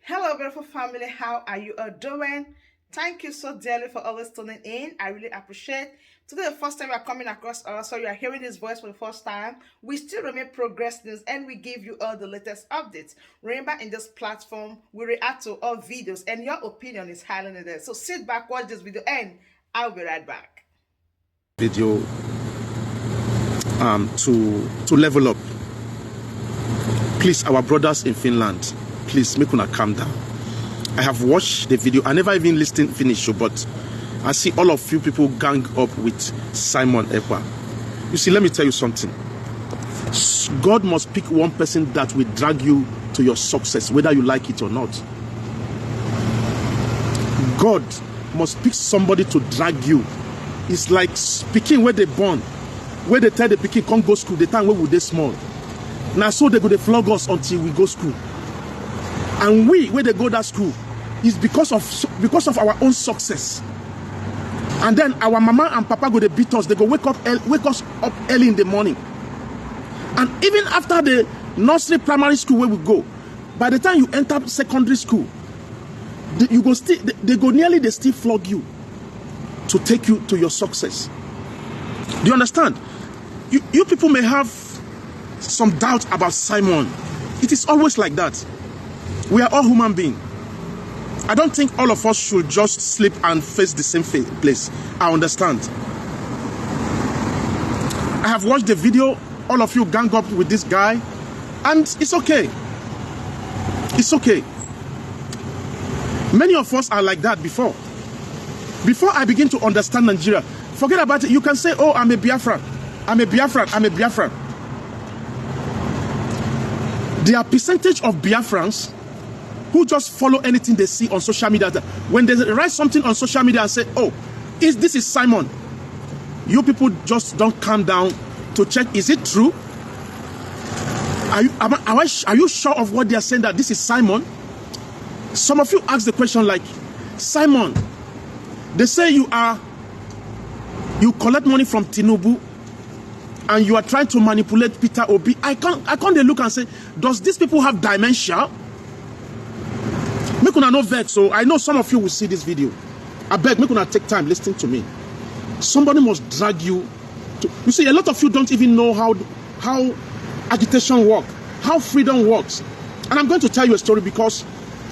Hello, beautiful family. How are you all doing? Thank you so dearly for always tuning in. I really appreciate. Today, the first time you are coming across us, so you are hearing this voice for the first time. We still remain Progress News and we give you all the latest updates. Remember, in this platform, we react to all videos and your opinion is highly needed. So sit back, watch this video, and I'll be right back. Video to level up. Please, our brothers in Finland, please make una calm down. I have watched the video. I never even listened finish, but I see all of you people gang up with Simon Ekpa. You see, let me tell you something. God must pick one person that will drag you to your success, whether you like it or not. God must pick somebody to drag you. It's like speaking where they born, where they tell the pikin can't go school. The time where we they small. Now so they go to flog us until we go school. And we, where they go that school, is because of our own success. And then our mama and papa go to beat us. They go wake us up early in the morning. And even after the nursery primary school where we go, by the time you enter secondary school, they still flog you to take you to your success. Do you understand? You people may have some doubt about Simon. It is always like that. We are all human beings. I don't think all of us should just sleep and face the same place. I understand. I have watched the video. All of you gang up with this guy. And it's okay. It's okay. Many of us are like that before. Before I begin to understand Nigeria, forget about it. You can say, oh, I'm a Biafran. I'm a Biafran. I'm a Biafran. There are percentage of Biafrans who just follow anything they see on social media. When they write something on social media and say, oh, this is Simon, you people just don't calm down to check, is it true? Are you sure of what they are saying, that this is Simon? Some of you ask the question like, Simon, they say you collect money from Tinubu and you are trying to manipulate Peter Obi. I can't look and say, does these people have dementia? Make una no vex. So I know some of you will see this video. I beg, make una take time listening to me. Somebody must drag you to. You see, a lot of you don't even know how agitation works, how freedom works. And I'm going to tell you a story, because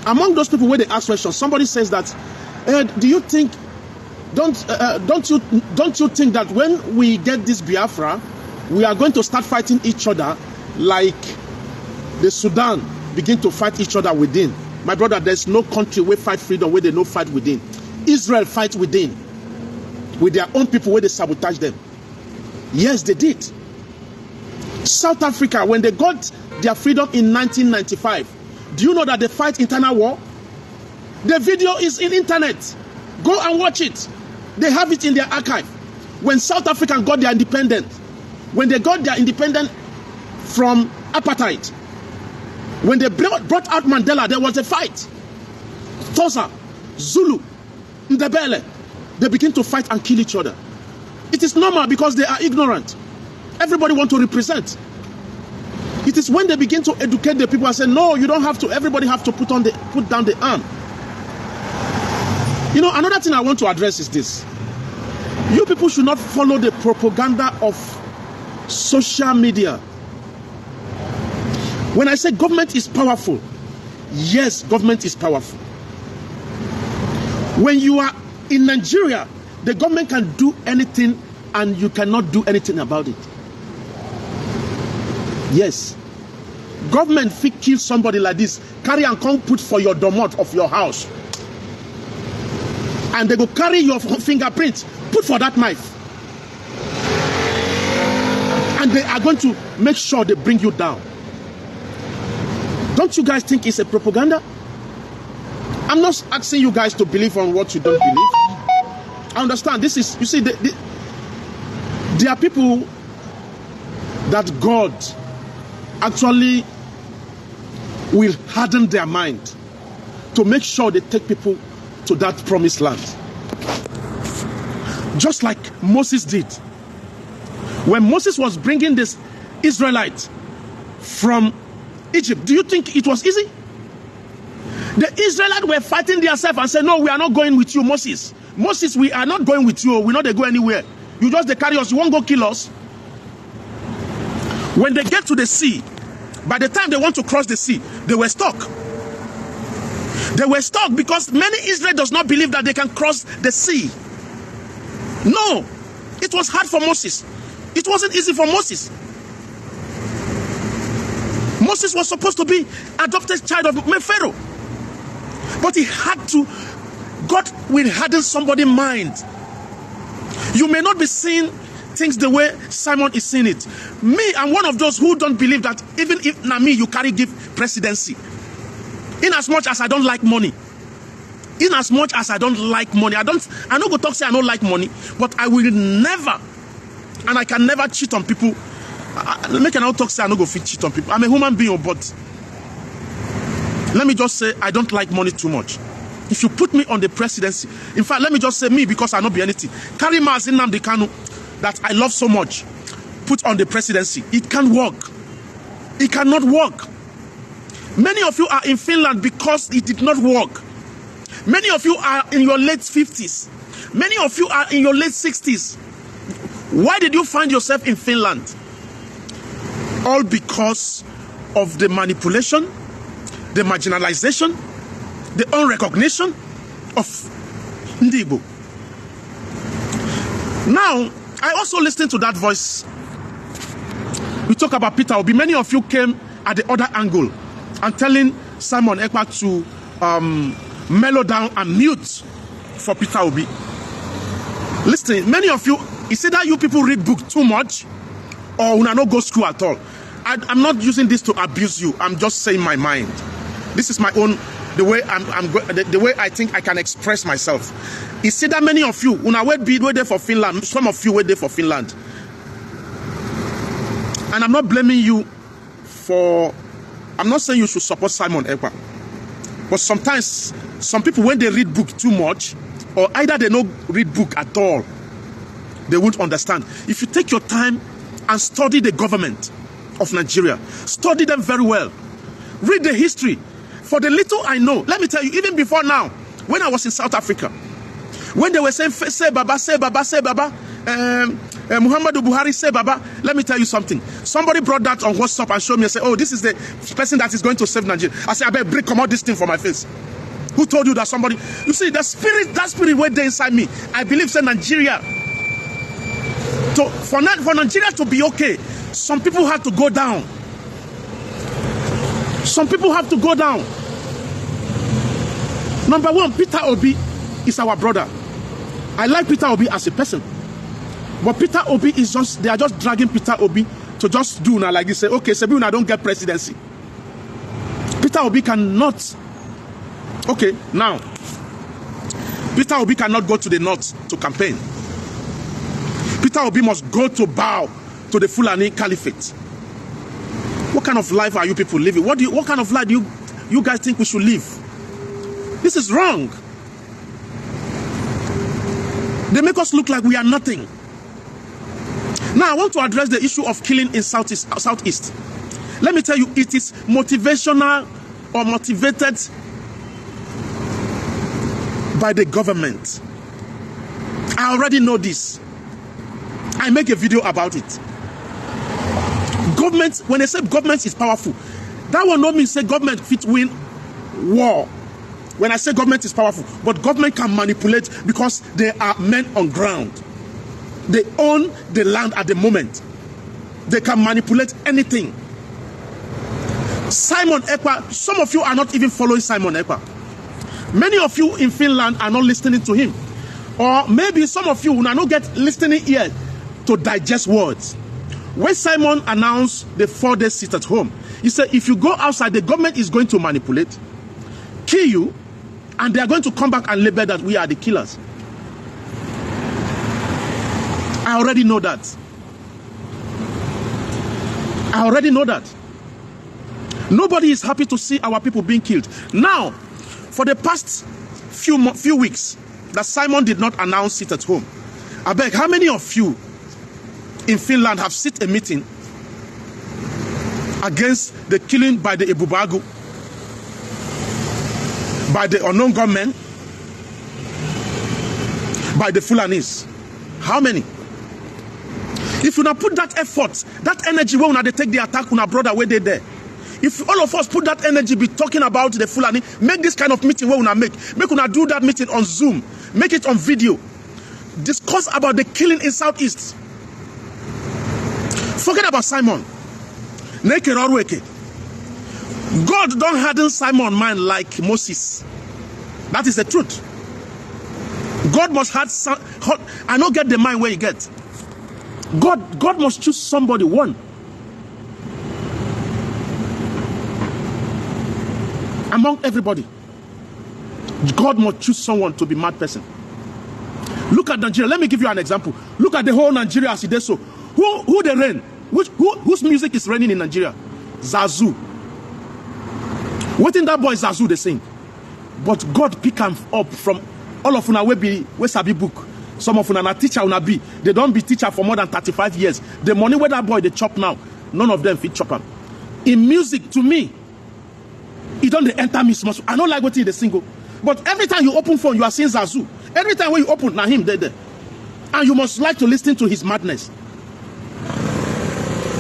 among those people where they ask questions, somebody says that, do you think, don't you think that when we get this Biafra, we are going to start fighting each other like the Sudan begin to fight each other within? My brother, there's no country where fight freedom where they no fight within. Israel fight within with their own people where they sabotage them. Yes, they did. South Africa, when they got their freedom in 1995, do you know that they fight internal war? The video is in internet. Go and watch it. They have it in their archive. When South Africa got their independence, when they got their independence from apartheid, when they brought out Mandela, there was a fight. Xhosa, Zulu, Ndebele, they begin to fight and kill each other. It is normal because they are ignorant. Everybody wants to represent. It is when they begin to educate the people and say, no, you don't have to. Everybody have to put down the arm. You know, another thing I want to address is this. You people should not follow the propaganda of social media. When I say government is powerful, yes, government is powerful. When you are in Nigeria, the government can do anything and you cannot do anything about it. Yes. Government fit kill somebody like this, carry and come put for your domot of your house. And they go carry your fingerprint, put for that knife. And they are going to make sure they bring you down. Don't you guys think it's a propaganda? I'm not asking you guys to believe on what you don't believe. I understand. This is, you see, there are people that God actually will harden their mind to make sure they take people to that promised land. Just like Moses did. When Moses was bringing this Israelite from Egypt, do you think it was easy? The Israelites were fighting themselves and said, no, we are not going with you, Moses. Moses, we are not going with you. We're not going to go anywhere. You just they carry us. You won't go kill us. When they get to the sea, by the time they want to cross the sea, they were stuck. They were stuck because many Israel does not believe that they can cross the sea. No, it was hard for Moses. It wasn't easy for Moses. Moses was supposed to be adopted child of Pharaoh, but he had to. God will harden somebody's mind. You may not be seeing things the way Simon is seeing it. Me, I'm one of those who don't believe that even if na me you carry give presidency. In as much as I don't like money. In as much as I don't like money. I no go talk say I don't like money, but I will never, and I can never cheat on people. Make an out talk say I no go fit cheat on people. I'm a human being, but let me just say I don't like money too much. If you put me on the presidency, in fact, let me just say me, because I not be anything. Carry Mazin Nnamdi Kanu that I love so much, put on the presidency. It can't work. It cannot work. Many of you are in Finland because it did not work. Many of you are in your late 50s. Many of you are in your late 60s. Why did you find yourself in Finland? All because of the manipulation, the marginalization, the unrecognition of Igbo. Now, I also listened to that voice. We talk about Peter Obi. Many of you came at the other angle and telling Simon Ekpa to mellow down and mute for Peter Obi. Listen, many of you, it's either you people read book too much or una not go school at all. I'm not using this to abuse you. I'm just saying my mind. This is my own, the way the way I think I can express myself. It's either many of you, una wait there for Finland, some of you wait there for Finland. And I'm not blaming you for, I'm not saying you should support Simon Ekpa. But sometimes, some people, when they read book too much, or either they don't read book at all, they won't understand. If you take your time and study the government of Nigeria, study them very well. Read the history. For the little I know, let me tell you, even before now, when I was in South Africa, when they were saying, say Baba, say Baba, say Baba, Muhammadu Buhari, say Baba, let me tell you something. Somebody brought that on WhatsApp and showed me and said, oh, this is the person that is going to save Nigeria. I said, I better come out this thing from my face. Who told you that somebody? You see, that spirit went there inside me. I believe, say Nigeria. For Nigeria to be okay, some people have to go down. Some people have to go down. Number one, Peter Obi is our brother. I like Peter Obi as a person. But Peter Obi is just, they are just dragging Peter Obi to just do now like this. Say, okay, Sebi, I don't get presidency. Peter Obi cannot. Okay, now, Peter Obi cannot go to the north to campaign. Peter Obi must go to bow to the Fulani Caliphate. What kind of life are you people living? What kind of life do you guys think we should live? This is wrong. They make us look like we are nothing. Now, I want to address the issue of killing in Southeast. Let me tell you, it is motivational or motivated by the government. I already know this. I make a video about it. Government, when they say government is powerful, that will not mean say government fit win war. When I say government is powerful, but government can manipulate because they are men on ground. They own the land at the moment. They can manipulate anything. Simon Ekpa, some of you are not even following Simon Ekpa. Many of you in Finland are not listening to him. Or maybe some of you will not get listening ear to digest words. When Simon announced the 4-day sit at home, he said, if you go outside, the government is going to manipulate, kill you, and they are going to come back and label that we are the killers. I already know that. I already know that. Nobody is happy to see our people being killed. Now, for the past few weeks, that Simon did not announce it at home. I beg, how many of you in Finland have sit a meeting against the killing by the Ebubagu? by the unknown gunmen, by the Fulanis. How many? If you now put that effort, that energy when they take the attack on our brother where they there. If all of us put that energy be talking about the Fulani, make this kind of meeting where we make una do that meeting on Zoom, make it on video, discuss about the killing in Southeast. Forget about Simon. God don't harden Simon's mind like Moses. That is the truth. God must have I don't get the mind where you get. God must choose somebody, one. Among everybody. God must choose someone to be mad person. Look at Nigeria. Let me give you an example. Look at the whole Nigeria as it is so. Who they reign? Whose music is reigning in Nigeria? Zazu. What in that boy Zazu they sing? But God pick him up from all of una we sabi book. Some of una na teacher una be. They don't be teacher for more than 35 years. The money where that boy they chop now, none of them fit chop him. In music, to me, it don't enter me small. I don't like what he the single. But every time you open phone, you are seeing Zazu. Every time when you open, now him there. And you must like to listen to his madness.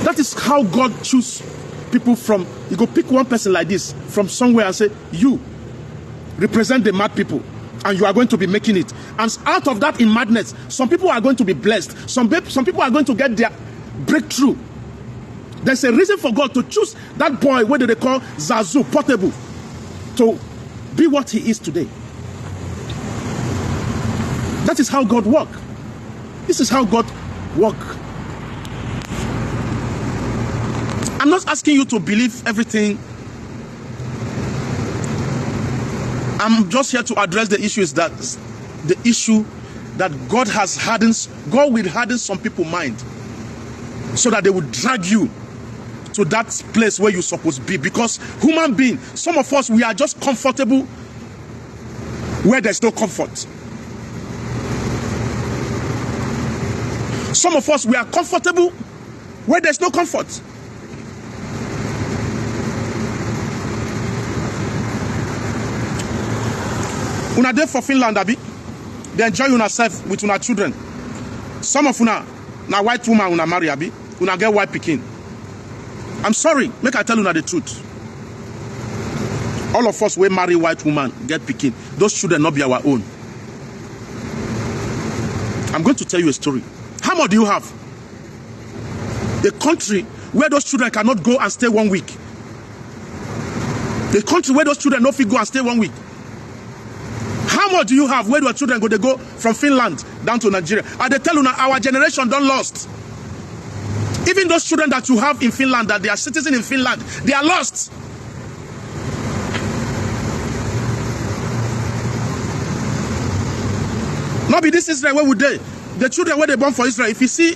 That is how God choose people from. You go pick one person like this from somewhere and say, you represent the mad people. And you are going to be making it. And out of that in madness, some people are going to be blessed. Some people are going to get their breakthrough. There's a reason for God to choose that boy, what do they call Zazu, Portable, to be what he is today. That is how God works. This is how God works. I'm not asking you to believe everything. I'm just here to address the issue that God has hardened. God will harden some people's mind so that they will drag you to that place where you're supposed to be. Because human being, some of us, we are just comfortable where there's no comfort. Some of us, we are comfortable where there's no comfort. Una there for Finland, abi? They enjoy yourself with una children. Some of una, na white woman una marry, abi? Una get white pikin. I'm sorry, make I tell you the truth. All of us we marry white woman, get pikin. Those children not be our own. I'm going to tell you a story. How much do you have? A country where those children cannot go and stay 1 week. A country where those children no fit go and stay 1 week. How much do you have where your children go? They go from Finland down to Nigeria. And they tell you now our generation don't lost. Even those children that you have in Finland, that they are citizens in Finland, they are lost. Not be this Israel where would they? The children where they born for Israel, if you see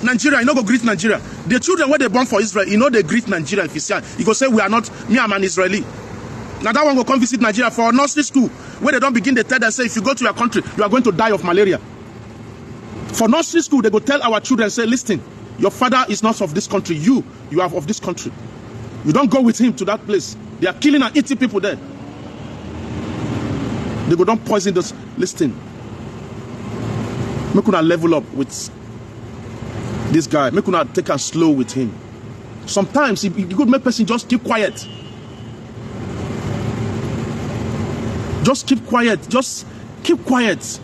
Nigeria, you know go greet Nigeria. The children where they born for Israel, you know they greet Nigeria. If you see, you go say we are not, me I'm an Israeli. Now that one go come visit Nigeria for nursery school, where they don't begin to tell them, say, if you go to your country, you are going to die of malaria. For nursery school, they go tell our children, say, listen, your father is not of this country. You are of this country. You don't go with him to that place. They are killing and eating people there. They go don't poison this. Listen. Make una level up with this guy. Make una take a slow with him. Sometimes, if you could make person just keep quiet. Just keep quiet. Just keep quiet.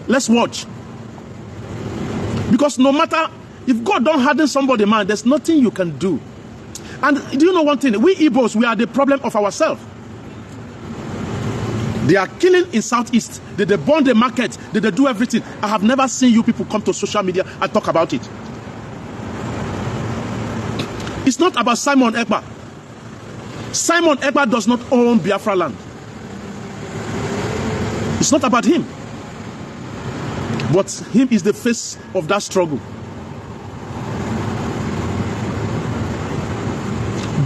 Let's watch. Because no matter if God don't harden somebody, man, there's nothing you can do. And do you know one thing? We Igbos, we are the problem of ourselves. They are killing in Southeast. They burn the market. They do everything. I have never seen you people come to social media and talk about it. It's not about Simon Ekpa. Simon Ekpa does not own Biafra land. It's not about him. But him is the face of that struggle.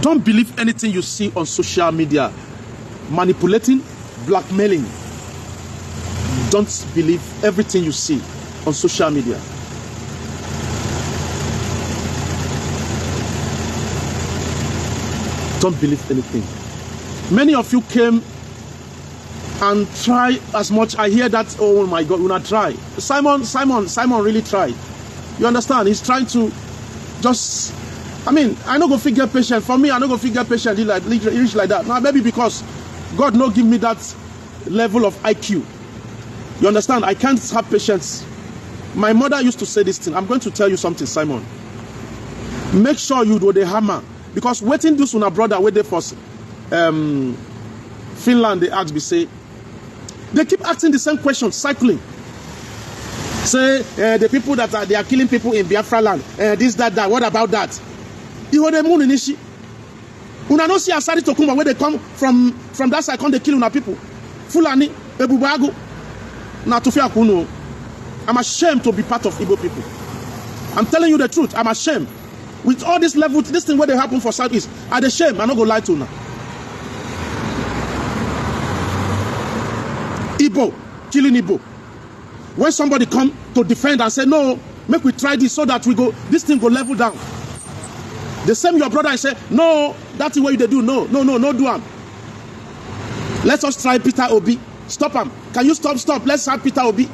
Don't believe anything you see on social media. Manipulating, blackmailing. Don't believe everything you see on social media. Don't believe anything. Many of you came and try as much. I hear that, oh my God, Una try. Simon really tried. You understand? He's trying to just, I mean, I no go figure patient. For me, I no go figure patient reach like that. Now, maybe because God no give me that level of IQ. You understand? I can't have patience. My mother used to say this thing. I'm going to tell you something, Simon. Make sure you do the hammer. Because waiting this Una brother wait there for Finland, they ask me, say, they keep asking the same question, cycling. Say, the people that they are killing people in Biafra land, this, that, what about that? You the moon in Ishi. Una no see Asari Tokuma where they come from that side, come they kill Una people. Fulani, Ebubago, Natufia Kuno. I'm ashamed to be part of Igbo people. I'm telling you the truth, I'm ashamed. With all this level, this thing where they happen for Southeast, I'm ashamed, I'm not going to lie to you now. Igbo, killing Igbo. When somebody come to defend and say, no, make we try this so that we go, this thing go level down. The same your brother, I say, no, that's the way they do. No, do am. Let us try Peter Obi. Stop him. Can you stop? Let's have Peter Obi.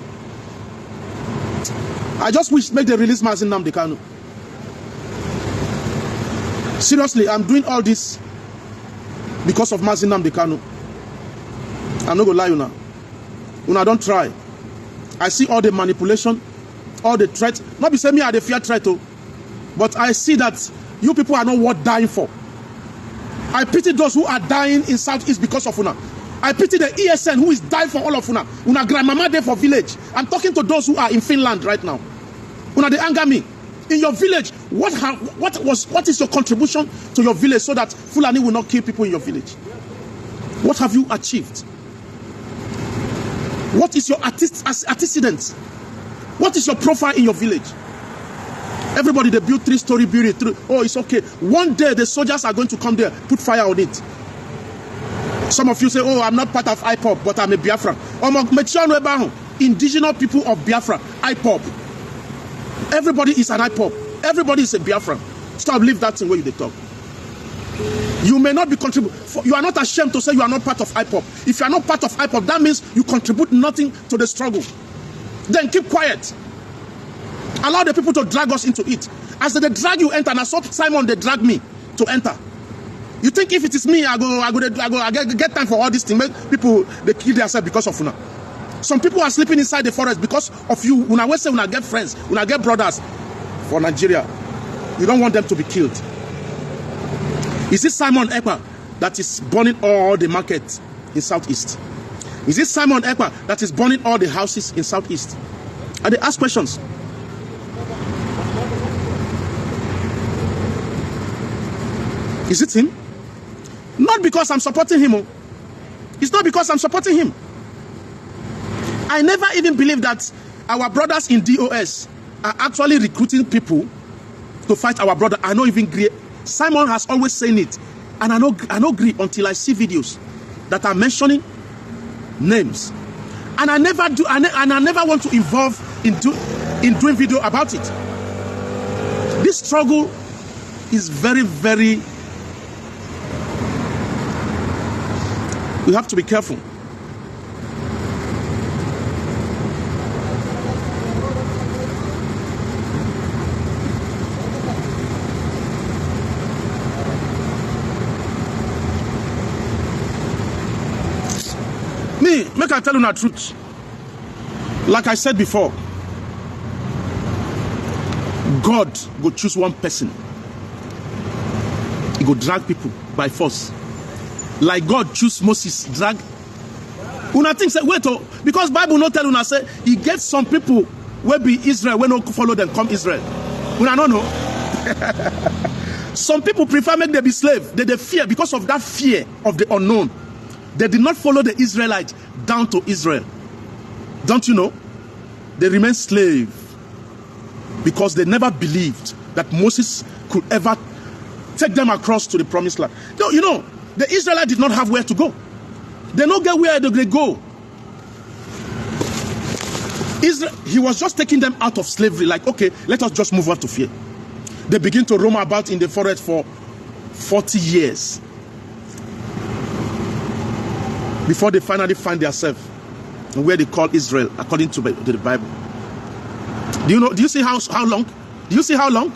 I just wish make the release Mazin Nnamdi Kanu. Seriously, I'm doing all this because of Mazin Nnamdi Kanu. I'm not gonna lie you now. Una don't try. I see all the manipulation, all the threats. Not be saying me are the fear threat, but I see that you people are not worth dying for. I pity those who are dying in Southeast because of Una. I pity the ESN who is dying for all of Una. Una grandmama there for village. I'm talking to those who are in Finland right now. Una, they anger me. In your village, what is your contribution to your village so that Fulani will not kill people in your village? What have you achieved? What is your antecedents? What is your profile in your village? Everybody, they build 3-story building. Oh, it's okay. One day, the soldiers are going to come there, put fire on it. Some of you say, oh, I'm not part of IPOP, but I'm a Biafran. Indigenous people of Biafra, IPOP. Everybody is an IPOP. Everybody is a Biafran. Stop, leave that thing where you talk. You may not be contributing. You are not ashamed to say you are not part of IPOP. If you are not part of IPOP, that means you contribute nothing to the struggle. Then keep quiet. Allow the people to drag us into it. As they drag you enter, and I saw Simon, they drag me to enter. You think if it is me, I get time for all these things. People, they kill themselves because of Una. Some people are sleeping inside the forest because of you. Una will say Una get friends, Una get brothers for Nigeria. You don't want them to be killed. Is it Simon Ekpa that is burning all the markets in Southeast? Is it Simon Ekpa that is burning all the houses in Southeast? And they ask questions. Is it him? Not because I'm supporting him. It's not because I'm supporting him. I never even believed that our brothers in DOS are actually recruiting people to fight our brother. I don't even agree. Simon has always saying it, and I don't agree until I see videos that are mentioning names. And I never do, and I never want to involve in doing video about it. This struggle is very, very. We have to be careful. Make I tell you the truth. Like I said before, God go choose one person. He go drag people by force. Like God choose Moses, drag. Una think say wait because Bible not tell una say he gets some people where be Israel when no follow them come Israel. Una no know. Some people prefer make them be slave. They fear because of that fear of the unknown. They did not follow the Israelites down to Israel. Don't you know? They remain slave because they never believed that Moses could ever take them across to the promised land. No, you know, the Israelites did not have where to go. They don't get where they go. Israel, he was just taking them out of slavery. Like, okay, let us just move on to fear. They begin to roam about in the forest for 40 years. before they finally find themselves where they call Israel, according to the Bible. Do you see how long? Do you see how long?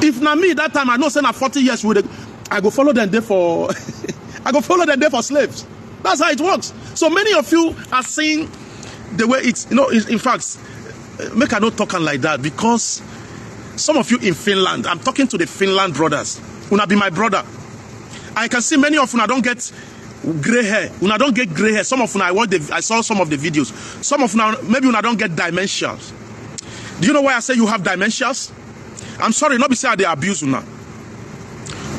If not me that time, I know say na 40 years I go follow them there for I go follow them there for slaves. That's how it works. So many of you are seeing the way it's, in fact, make I not talking like that, because some of you in Finland, I'm talking to the Finland brothers. Una be my brother. I can see many of you don't get gray hair. Una don't get gray hair. Some of you, I saw some of the videos. Some of you, maybe una don't get dementias. Do you know why I say you have dementias? I'm sorry, not be say they abuse una.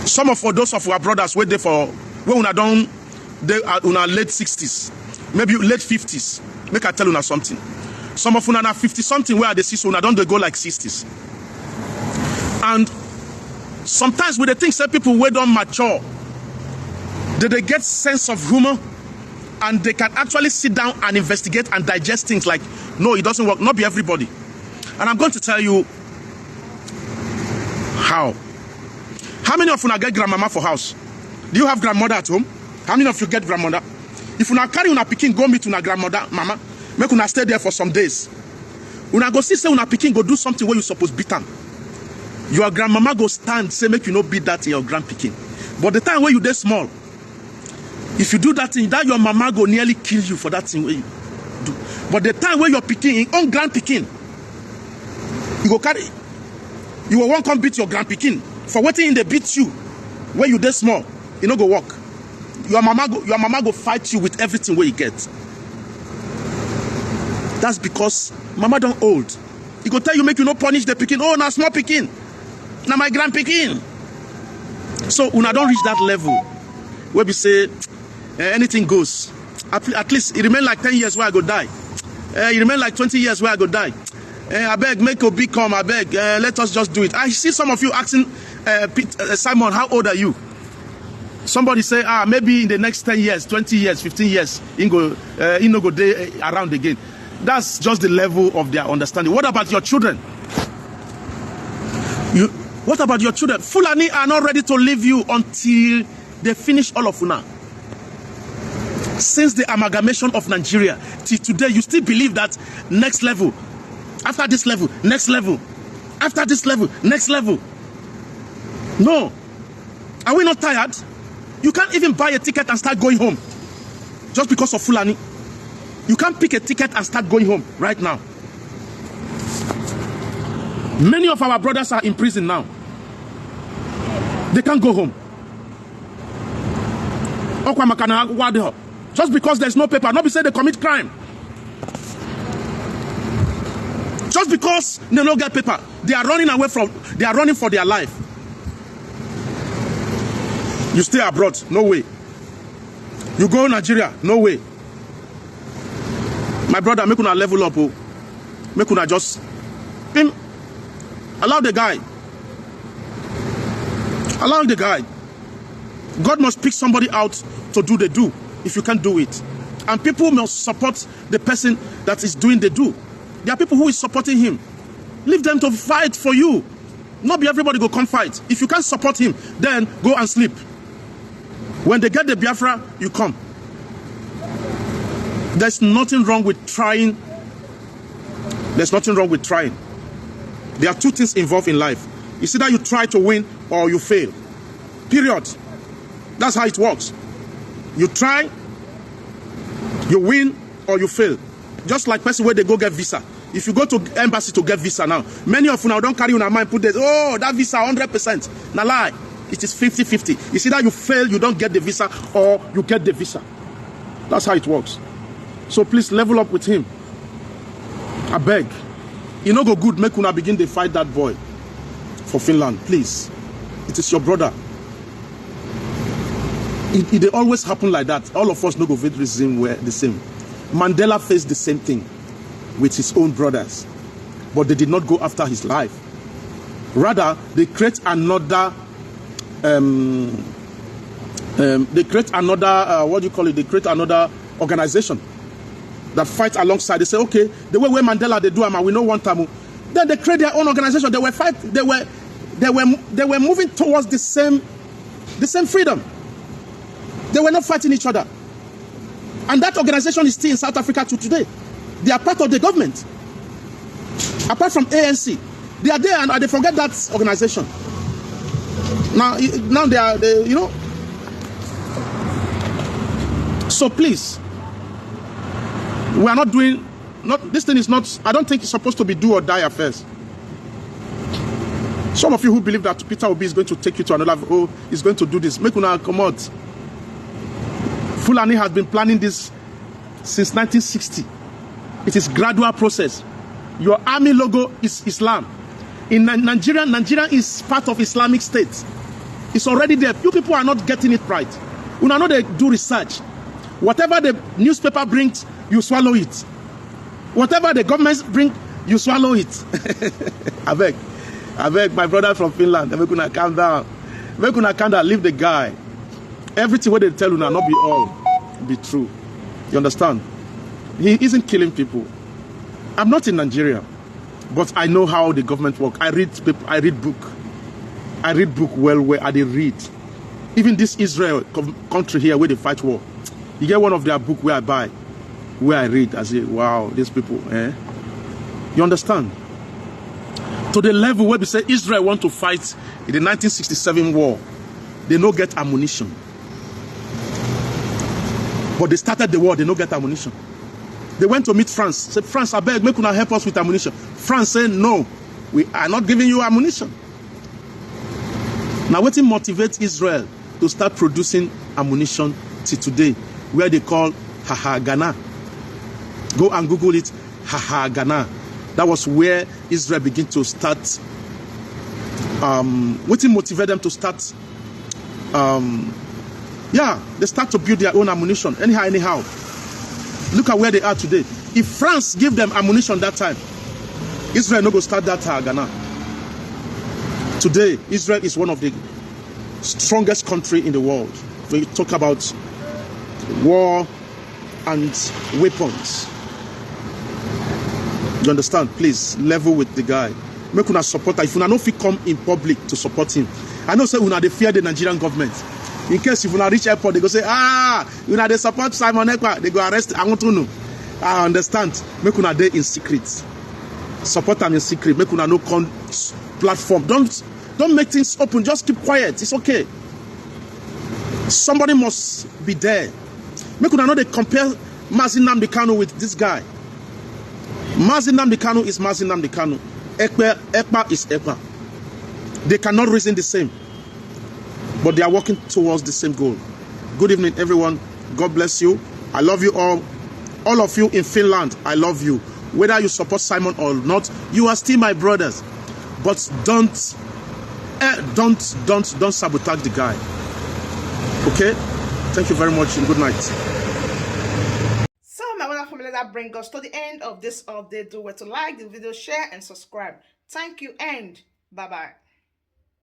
Some of those of our brothers wait there for when una don't, they are una late 60s, maybe late 50s. Make I tell una something. Some of una 50 something where they see so una don't they go like 60s. And sometimes with the things that people who don't mature, they get sense of humor, and they can actually sit down and investigate and digest things like, no, it doesn't work. Not be everybody. And I'm going to tell you how. How many of you get grandmama for house? Do you have grandmother at home? How many of you get grandmother? If you carry una pikin go meet una grandmother, mama, make una stay there for some days. Una go see say una pikin go do something where you supposed beat am. Your grandmama go stand say make you no beat that in your grand pikin. But the time where you dey small, if you do that thing, that your mama go nearly kill you for that thing where you do. But the time where your pikin, own grand pikin, you go carry, you will want come beat your grand pikin for waiting in the beat you where you dey small, you no go work. Your mama go fight you with everything where you get. That's because mama don't old. He go tell you make you no punish the pikin. Oh, now small pikin. Now my grand pikin. So una don't reach that level where we say anything goes. At least it remain like 10 years where I go die. It remain like 20 years where I go die. I beg, make Obi come. I beg, let us just do it. I see some of you asking Simon, how old are you? Somebody say, maybe in the next 10 years, 20 years, 15 years, he no go day around again. That's just the level of their understanding. What about your children? What about your children? Fulani are not ready to leave you until they finish all of Una. Since the amalgamation of Nigeria till today, you still believe that next level, after this level, next level, after this level, next level. No. Are we not tired? You can't even buy a ticket and start going home just because of Fulani. You can't pick a ticket and start going home right now. Many of our brothers are in prison now. They can't go home. Just because there's no paper, not be say they commit crime. Just because they don't get paper, they are running for their life. You stay abroad, no way. You go to Nigeria, no way. My brother, make una level up, oh. Make una just allow the guy. Allow the guy. God must pick somebody out to do the do if you can't do it. And people must support the person that is doing the do. There are people who is supporting him. Leave them to fight for you. Not be everybody go come fight. If you can't support him, then go and sleep. When they get the Biafra, you come. There's nothing wrong with trying. There's nothing wrong with trying. There are two things involved in life. It's either you try to win or you fail. Period. That's how it works. You try, you win, or you fail. Just like person where they go get visa. If you go to embassy to get visa now, many of you now don't carry on your mind, put this, oh, that visa 100%. Now lie. It is 50-50. It's either you fail, you don't get the visa, or you get the visa. That's how it works. So please level up with him. I beg. You know go good, make una begin to fight that boy for Finland. Please. It is your brother. It always happen like that. All of us no go vote the same. Mandela faced the same thing with his own brothers. But they did not go after his life. Rather, they create another they create another what do you call it? They create another organization that fight alongside. They say, okay, the way Mandela they do and we know one time. Then they create their own organization. They were moving towards the same freedom. They were not fighting each other. And that organization is still in South Africa to today. They are part of the government. Apart from ANC, they are there and they forget that organization. Now they you know. So please, we are not doing, this thing is not, I don't think it's supposed to be do or die affairs. Some of you who believe that Peter Obi is going to take you to another level, oh, he's going to do this, make una come out. Fulani has been planning this since 1960. It is gradual process. Your army logo is Islam. In Nigeria is part of Islamic State. It's already there. You people are not getting it right. You know they do research. Whatever the newspaper brings, you swallow it. Whatever the government bring, you swallow it. I beg, my brother from Finland, make una calm down. Make una calm down, leave the guy. Everything what they tell you now not be all be true. You understand? He isn't killing people. I'm not in Nigeria, but I know how the government work. I read paper, I read book well where I read. Even this Israel country here where they fight war. You get one of their book where I buy, where I read, I say, wow, these people, eh? You understand? To the level where they say Israel want to fight in the 1967 war, they no get ammunition. But they started the war, they no get ammunition. They went to meet France, said, France, I beg, make una help us with ammunition. France said, no, we are not giving you ammunition. Now, what motivates Israel to start producing ammunition till today, where they call Hahagana. Go and Google it, Hahagana. That was where Israel began to start. What motivated them to start? Yeah, they start to build their own ammunition. Anyhow. Look at where they are today. If France gave them ammunition that time, Israel no go start that Hahagana. Today, Israel is one of the strongest country in the world. We talk about war and weapons. You understand? Please level with the guy. Make una support. If una no fit come in public to support him, I know say una they fear the Nigerian government. In case if una reach airport, they go say, una they support Simon Ekpa. They go arrest. I want to know. I understand. Make una dey in secret. Support them in secret. Make una no con platform. Don't make things open. Just keep quiet. It's okay. Somebody must be there. Make una know they compare Mazi Nnamdi Kanu with this guy. Mazi Nnamdi Kanu is Mazi Nnamdi Kanu. Ekpa is Ekpa. They cannot reason the same, but they are working towards the same goal. Good evening, everyone. God bless you. I love you all. All of you in Finland, I love you. Whether you support Simon or not, you are still my brothers. But don't sabotage the guy. Okay? Thank you very much and good night. So my wonderful family, that brings us to the end of this update. Do well to like the video, share and subscribe. Thank you and bye-bye.